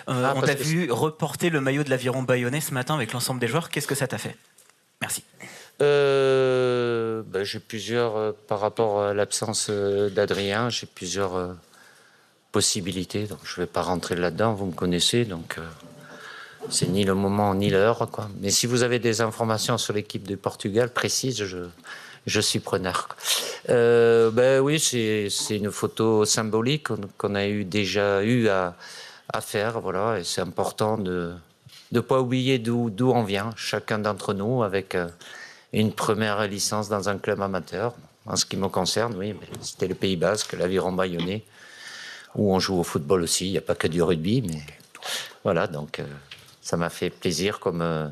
On t'a vu reporter le maillot de l'Aviron Bayonnais ce matin avec l'ensemble des joueurs. Qu'est-ce que ça t'a fait? Merci. J'ai plusieurs, par rapport à l'absence d'Adrien, j'ai plusieurs possibilités. Donc je ne vais pas rentrer là-dedans, vous me connaissez, donc c'est ni le moment ni l'heure, quoi. Mais si vous avez des informations sur l'équipe du Portugal précises, je suis preneur. Oui, c'est une photo symbolique qu'on a déjà eu à faire, voilà, et c'est important de ne pas oublier d'où on vient, chacun d'entre nous, avec une première licence dans un club amateur. En ce qui me concerne, oui, c'était le Pays Basque, l'Aviron Bayonnais, où on joue au football aussi. Il n'y a pas que du rugby, mais voilà, donc ça m'a fait plaisir, comme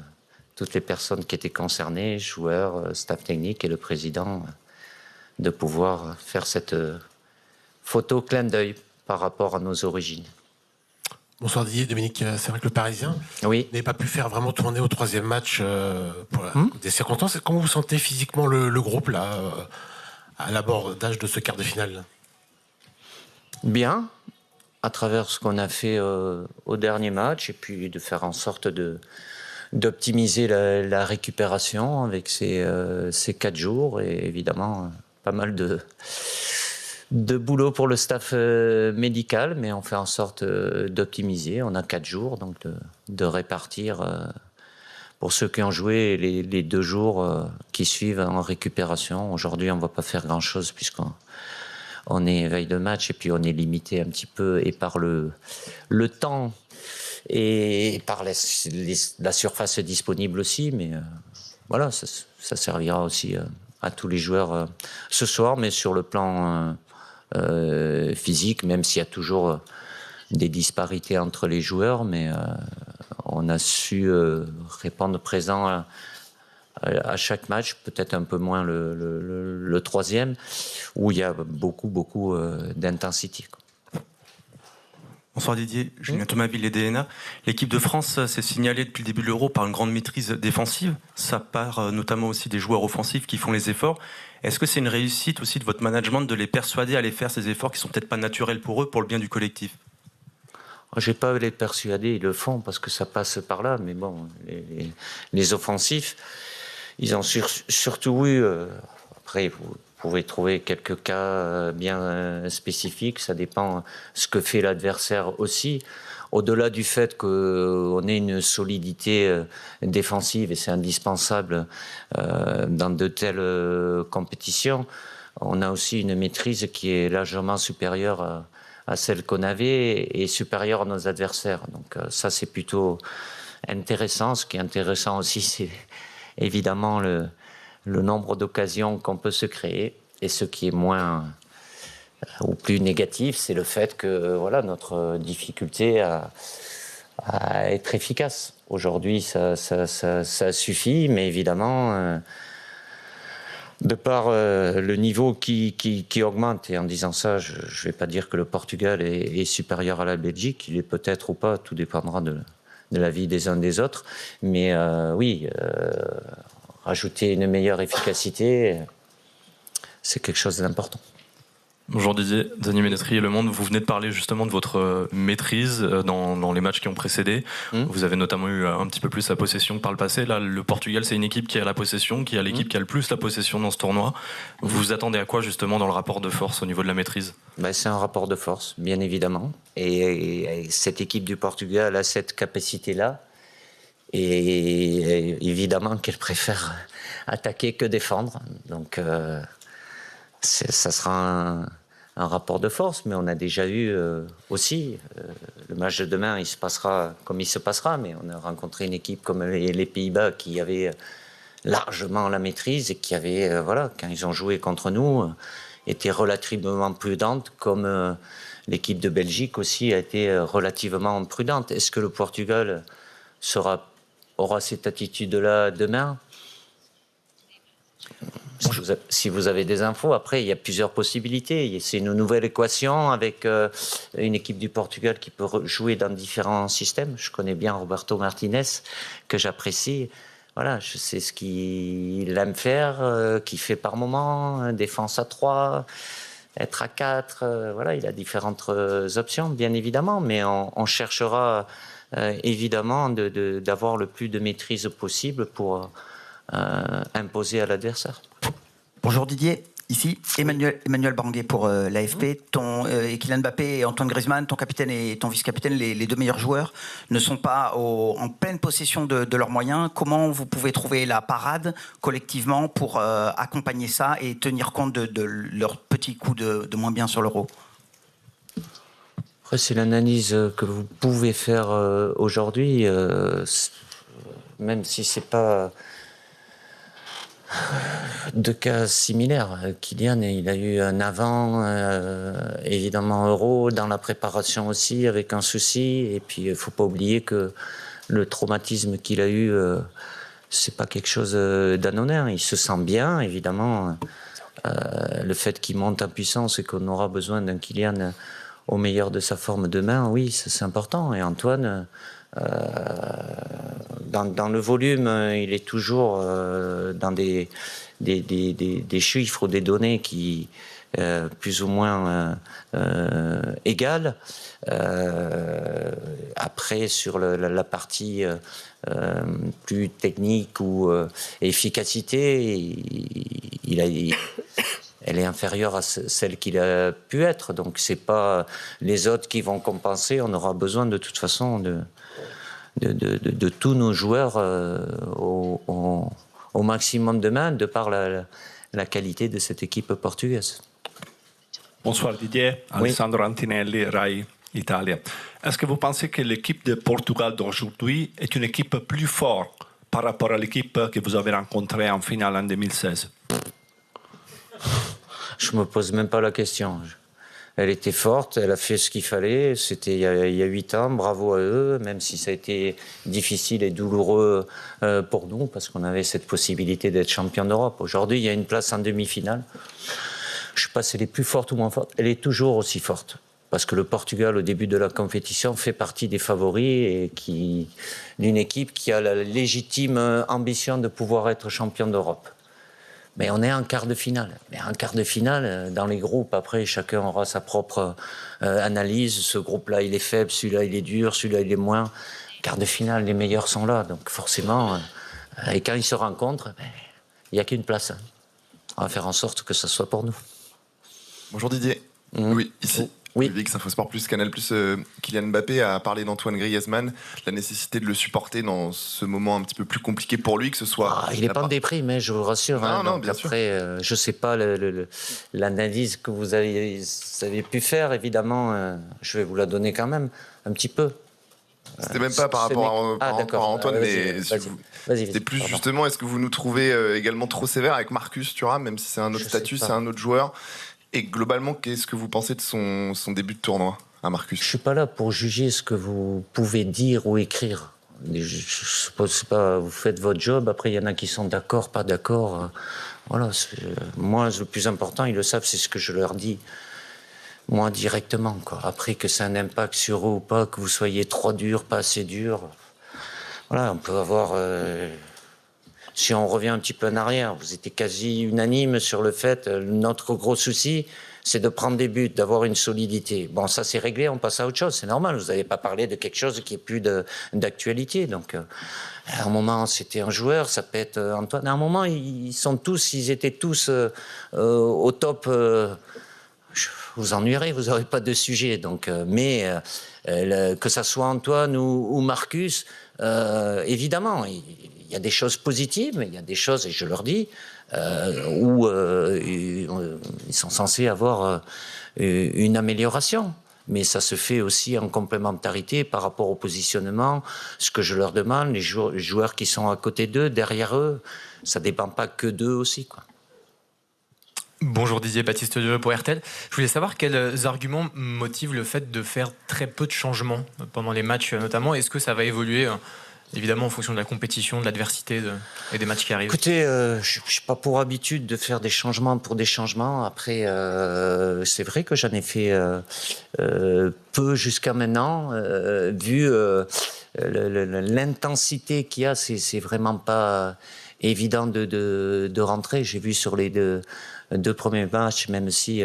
toutes les personnes qui étaient concernées, joueurs, staff technique et le président, de pouvoir faire cette photo clin d'œil par rapport à nos origines. Bonsoir Didier, Dominique, c'est vrai que le Parisien n'avait pas pu faire vraiment tourner au troisième match pour des circonstances. Comment vous sentez physiquement le groupe là, à l'abordage de ce quart de finale? Bien, à travers ce qu'on a fait au dernier match, et puis de faire en sorte d'optimiser la récupération avec ces 4 jours, et évidemment pas mal de boulot pour le staff médical, mais on fait en sorte d'optimiser. On a 4 jours, donc de répartir pour ceux qui ont joué les 2 jours qui suivent en récupération. Aujourd'hui, on ne va pas faire grand-chose puisqu'on est veille de match et puis on est limité un petit peu et par le temps et par la surface disponible aussi, mais voilà, ça servira aussi à tous les joueurs ce soir, mais sur le plan physique, même s'il y a toujours des disparités entre les joueurs, mais on a su répondre présent à chaque match, peut-être un peu moins le troisième, où il y a beaucoup d'intensité. Bonsoir Didier, Julien Thomas, Ville et DNA. L'équipe de France s'est signalée depuis le début de l'Euro par une grande maîtrise défensive. Ça part notamment aussi des joueurs offensifs qui font les efforts. Est-ce que c'est une réussite aussi de votre management de les persuader à aller faire ces efforts qui sont peut-être pas naturels pour eux, pour le bien du collectif? Je n'ai pas à les persuader, ils le font parce que ça passe par là. Mais bon, les offensifs, ils ont surtout eu... après, vous pouvez trouver quelques cas bien spécifiques, ça dépend ce que fait l'adversaire aussi. Au-delà du fait qu'on ait une solidité défensive, et c'est indispensable dans de telles compétitions, on a aussi une maîtrise qui est largement supérieure à celle qu'on avait et supérieure à nos adversaires. Donc ça, c'est plutôt intéressant. Ce qui est intéressant aussi, c'est évidemment le nombre d'occasions qu'on peut se créer. Et ce qui est moins ou plus négatif, c'est le fait que voilà, notre difficulté à être efficace. Aujourd'hui, ça suffit, mais évidemment, de par le niveau qui augmente, et en disant ça, je ne vais pas dire que le Portugal est supérieur à la Belgique, il est peut-être ou pas, tout dépendra de l'avis des uns des autres, mais oui, rajouter une meilleure efficacité, c'est quelque chose d'important. Bonjour Didier, Denis Ménétri et Le Monde. Vous venez de parler justement de votre maîtrise dans les matchs qui ont précédé. Vous avez notamment eu un petit peu plus la possession que par le passé. Là, le Portugal, c'est une équipe qui a la possession, qui a l'équipe qui a le plus la possession dans ce tournoi. Vous vous attendez à quoi justement dans le rapport de force au niveau de la maîtrise? C'est un rapport de force, bien évidemment. Et cette équipe du Portugal a cette capacité-là. Et évidemment qu'elle préfère attaquer que défendre. Donc ça sera un rapport de force, mais on a déjà eu aussi, le match de demain, il se passera comme il se passera, mais on a rencontré une équipe comme les Pays-Bas qui avait largement la maîtrise et qui avait, voilà, quand ils ont joué contre nous, était relativement prudente, comme l'équipe de Belgique aussi a été relativement prudente. Est-ce que le Portugal aura cette attitude-là demain? Si vous avez des infos, après il y a plusieurs possibilités. C'est une nouvelle équation avec une équipe du Portugal qui peut jouer dans différents systèmes. Je connais bien Roberto Martinez, que j'apprécie. Voilà, je sais ce qu'il aime faire, qu'il fait par moment, défense à 3. être à 4. Voilà, il a différentes options, bien évidemment, mais on cherchera évidemment d'avoir le plus de maîtrise possible pour imposer à l'adversaire. Bonjour Didier. Ici, Emmanuel Baranguet pour l'AFP. Et Kylian Mbappé et Antoine Griezmann, ton capitaine et ton vice-capitaine, les deux meilleurs joueurs, ne sont pas en pleine possession de leurs moyens. Comment vous pouvez trouver la parade collectivement pour accompagner ça et tenir compte de leurs petits coups de moins bien sur l'Euro? Après, c'est l'analyse que vous pouvez faire aujourd'hui, même si c'est pas deux cas similaires. Kylian, il a eu un avant, évidemment Euro, dans la préparation aussi, avec un souci. Et puis, il ne faut pas oublier que le traumatisme qu'il a eu, c'est pas quelque chose d'anodin. Il se sent bien, évidemment. Le fait qu'il monte en puissance et qu'on aura besoin d'un Kylian au meilleur de sa forme demain, oui, c'est important. Et Antoine, dans le volume, il est toujours dans des chiffres ou des données qui plus ou moins égales. Après, sur la partie plus technique ou efficacité, elle est inférieure à celle qu'il a pu être. Donc, c'est pas les autres qui vont compenser. On aura besoin de toute façon de tous nos joueurs au maximum demain, de par la qualité de cette équipe portugaise. Bonsoir Didier, Alessandro Antinelli, Rai Italia. Est-ce que vous pensez que l'équipe de Portugal d'aujourd'hui est une équipe plus forte par rapport à l'équipe que vous avez rencontrée en finale en 2016? Je me pose même pas la question. Elle était forte, elle a fait ce qu'il fallait. C'était il y a 8 ans, bravo à eux, même si ça a été difficile et douloureux pour nous, parce qu'on avait cette possibilité d'être champion d'Europe. Aujourd'hui, il y a une place en demi-finale. Je ne sais pas si elle est plus forte ou moins forte. Elle est toujours aussi forte. Parce que le Portugal, au début de la compétition, fait partie des favoris et d'une équipe qui a la légitime ambition de pouvoir être champion d'Europe. Mais on est en quart de finale. Mais en quart de finale, dans les groupes, après, chacun aura sa propre analyse. Ce groupe-là, il est faible, celui-là, il est dur, celui-là, il est moins. Quart de finale, les meilleurs sont là. Donc forcément, et quand ils se rencontrent, il n'y a qu'une place. On va faire en sorte que ce soit pour nous. Bonjour Didier. Oui, ici. Oui. Public, Infosport Plus, Canal Plus, Kylian Mbappé a parlé d'Antoine Griezmann, la nécessité de le supporter dans ce moment un petit peu plus compliqué pour lui, que ce soit... il n'est pas en déprime, je vous rassure. Non, bien sûr. Après, je ne sais pas l'analyse que vous avez pu faire, évidemment, je vais vous la donner quand même, un petit peu. C'était même pas par rapport à Antoine, mais c'était plus justement, est-ce que vous nous trouvez également trop sévère avec Marcus Thuram, même si c'est un autre statut, c'est un autre joueur? Et globalement, qu'est-ce que vous pensez de son début de tournoi à Marcus? Je ne suis pas là pour juger ce que vous pouvez dire ou écrire. Je suppose pas, vous faites votre job, après il y en a qui sont d'accord, pas d'accord. Voilà, moi, le plus important, ils le savent, c'est ce que je leur dis, moi, directement. Après, que ça a un impact sur eux ou pas, que vous soyez trop dur, pas assez dur. Voilà, on peut avoir... Si on revient un petit peu en arrière, vous étiez quasi unanime sur le fait, notre gros souci, c'est de prendre des buts, d'avoir une solidité. Bon, ça c'est réglé, on passe à autre chose, c'est normal. Vous n'avez pas parlé de quelque chose qui est plus d'actualité. Donc, à un moment, c'était un joueur, ça peut être Antoine. À un moment, ils étaient tous au top. Vous ennuierez, vous n'aurez pas de sujet. Donc, mais que ça soit Antoine ou Marcus, évidemment, il y a des choses positives, mais il y a des choses, et je leur dis, où ils sont censés avoir une amélioration. Mais ça se fait aussi en complémentarité par rapport au positionnement. Ce que je leur demande, les joueurs qui sont à côté d'eux, derrière eux, ça ne dépend pas que d'eux aussi, quoi. Bonjour Didier, Baptiste Dieu pour RTL. Je voulais savoir quels arguments motivent le fait de faire très peu de changements pendant les matchs notamment. Est-ce que ça va évoluer évidemment en fonction de la compétition, de l'adversité et des matchs qui arrivent? Écoutez, je ne suis pas pour habitude de faire des changements pour des changements. Après, c'est vrai que j'en ai fait peu jusqu'à maintenant. Vu l'intensité qu'il y a, c'est vraiment pas évident de rentrer. J'ai vu sur les deux premiers matchs, même si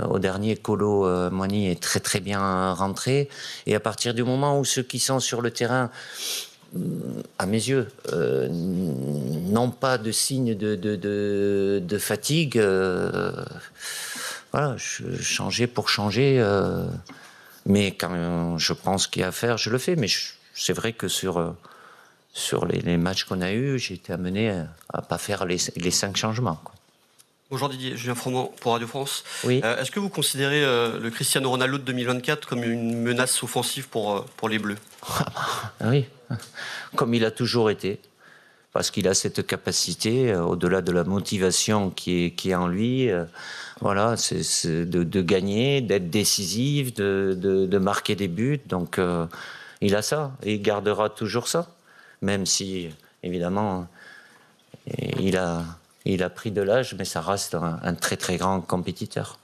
au dernier, Kolo Muani est très très bien rentré. Et à partir du moment où ceux qui sont sur le terrain, à mes yeux, n'ont pas de signe de fatigue, voilà, changer pour changer. Mais quand je pense qu'il y a à faire, je le fais. Mais c'est vrai que sur les matchs qu'on a eus, j'ai été amené à ne pas faire les 5 changements, quoi. Bonjour Didier, Julien Froment pour Radio France. Oui. Est-ce que vous considérez le Cristiano Ronaldo de 2024 comme une menace offensive pour les Bleus? Oui, comme il a toujours été. Parce qu'il a cette capacité, au-delà de la motivation qui est en lui, voilà, c'est de gagner, d'être décisif, de marquer des buts. Donc il a ça, et il gardera toujours ça. Même si, évidemment, il a pris de l'âge, mais ça reste un très très grand compétiteur.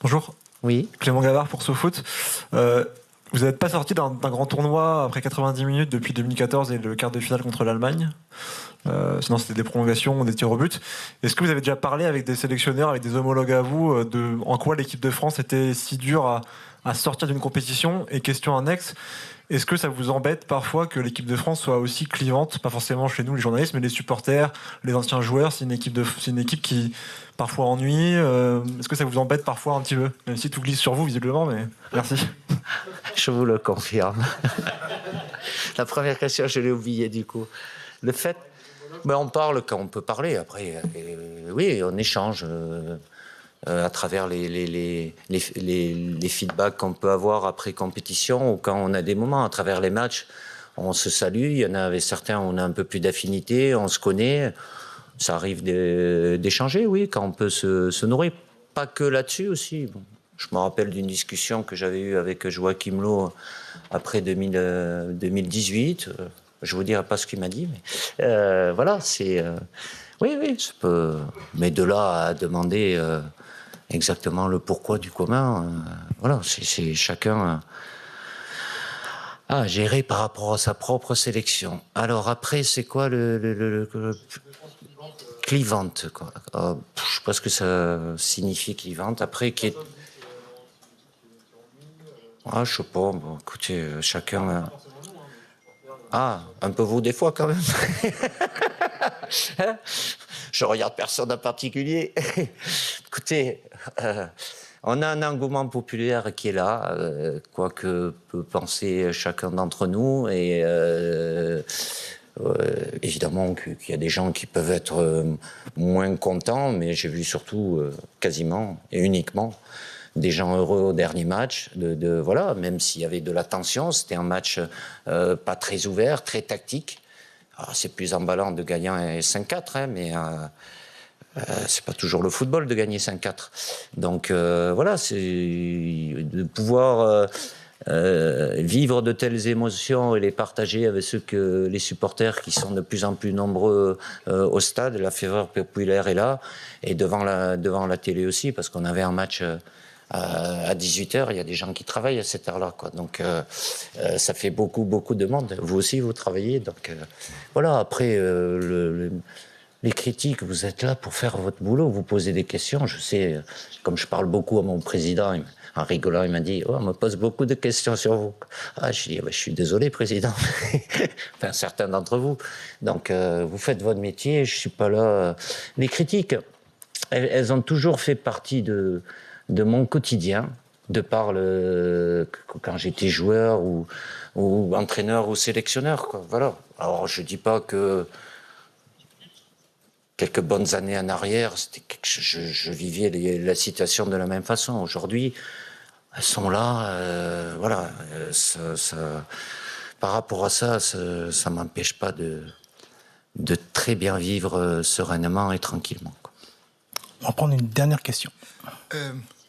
Bonjour. Oui. Clément Gavard pour SoFoot. Vous n'êtes pas sorti d'un grand tournoi après 90 minutes depuis 2014 et le quart de finale contre l'Allemagne. Sinon, c'était des prolongations, des tirs au but. Est-ce que vous avez déjà parlé avec des sélectionneurs, avec des homologues à vous, en quoi l'équipe de France était si dure à sortir d'une compétition? Et question annexe, est-ce que ça vous embête parfois que l'équipe de France soit aussi clivante, pas forcément chez nous les journalistes, mais les supporters, les anciens joueurs? C'est une équipe qui parfois ennuie. Est-ce que ça vous embête parfois un petit peu? Même si tout glisse sur vous visiblement, mais merci. Je vous le confirme. La première question, je l'ai oubliée du coup. Le fait, ben on parle quand on peut parler. Après, oui, on échange à travers les feedbacks qu'on peut avoir après compétition ou quand on a des moments à travers les matchs. On se salue. Il y en a avec certains, on a un peu plus d'affinité, on se connaît. Ça arrive d'échanger, oui, quand on peut se nourrir. Pas que là-dessus aussi. Bon. Je me rappelle d'une discussion que j'avais eue avec Joachim Löw après 2018. Je vous dirai pas ce qu'il m'a dit, mais voilà, c'est... oui, ça peut... Mais de là à demander exactement le pourquoi du comment, voilà, c'est chacun à gérer par rapport à sa propre sélection. Alors après, c'est quoi le clivante, quoi. Je ne sais pas ce que ça signifie, clivante. Après, qui est... Ah, je sais pas. Bon, écoutez, chacun... un peu vous des fois, quand même. Je regarde personne en particulier. Écoutez, on a un engouement populaire qui est là, quoi que peut penser chacun d'entre nous, et... évidemment qu'il y a des gens qui peuvent être moins contents, mais j'ai vu surtout quasiment et uniquement des gens heureux au dernier match. Voilà, même s'il y avait de la tension, c'était un match pas très ouvert, très tactique. Alors, c'est plus emballant de gagner 5-4, hein, mais c'est pas toujours le football de gagner 5-4. Donc voilà, c'est de pouvoir... vivre de telles émotions et les partager avec les supporters qui sont de plus en plus nombreux au stade. La ferveur populaire est là, et devant la télé aussi, parce qu'on avait un match à 18h, il y a des gens qui travaillent à cette heure-là, quoi. Donc ça fait beaucoup de monde. Vous aussi, vous travaillez, donc voilà. Après les critiques, vous êtes là pour faire votre boulot, vous posez des questions. Je sais, comme je parle beaucoup à mon président, en rigolant, il m'a dit « Oh, on me pose beaucoup de questions sur vous. » Je dis « Je suis désolé, président. » Enfin, certains d'entre vous. Donc, vous faites votre métier, je ne suis pas là. Les critiques, elles ont toujours fait partie de mon quotidien, de par quand j'étais joueur ou entraîneur ou sélectionneur, quoi. Voilà. Alors, je ne dis pas que quelques bonnes années en arrière, je vivais la situation de la même façon. Aujourd'hui, elles sont là, voilà. Par rapport à ça, ça ne m'empêche pas de très bien vivre sereinement et tranquillement, quoi. On va prendre une dernière question.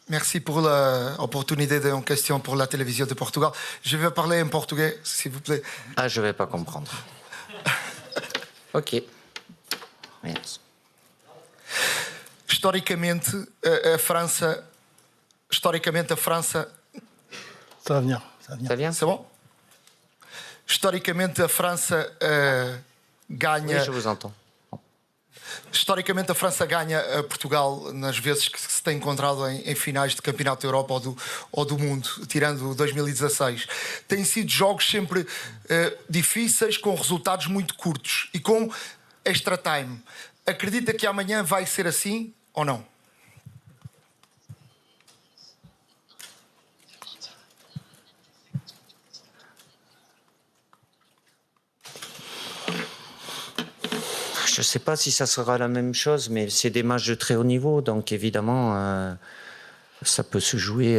Merci pour l'opportunité d'une question pour la télévision de Portugal. Je vais parler en portugais, s'il vous plaît. Ah, je ne vais pas comprendre. Ok. Yes. Historicamente, a França... Ça va venir. Ça vient? C'est bon? Historicamente, a França ganha... Oui, je vous entends. Historicamente, a França ganha a Portugal nas vezes que se tem encontrado em finais de Campeonato da Europa ou do Mundo, tirando 2016. Têm sido jogos sempre difíceis, com resultados muito curtos e com extra time. Acredita que amanhã vai ser assim ou não? Je ne sais pas si ça sera la même chose, mais c'est des matchs de très haut niveau, donc évidemment, ça peut se jouer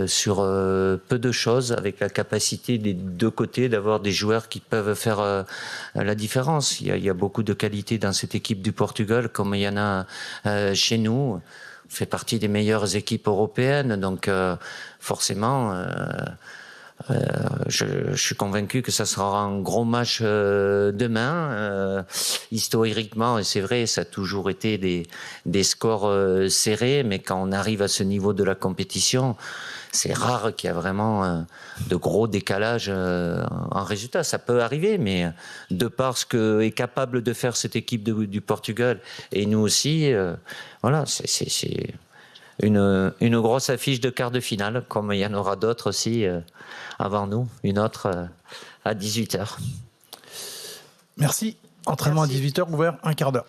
sur peu de choses, avec la capacité des deux côtés d'avoir des joueurs qui peuvent faire la différence. Il y a beaucoup de qualité dans cette équipe du Portugal, comme il y en a chez nous. On fait partie des meilleures équipes européennes, donc forcément... je suis convaincu que ça sera un gros match demain. Historiquement, et c'est vrai, ça a toujours été des scores serrés, mais quand on arrive à ce niveau de la compétition, c'est rare qu'il y ait vraiment de gros décalages en résultat. Ça peut arriver, mais de par ce que est capable de faire cette équipe du Portugal, et nous aussi, voilà, c'est une grosse affiche de quart de finale, comme il y en aura d'autres aussi avant nous, une autre à 18h. Merci. Entraînement à 18h, ouvert un quart d'heure.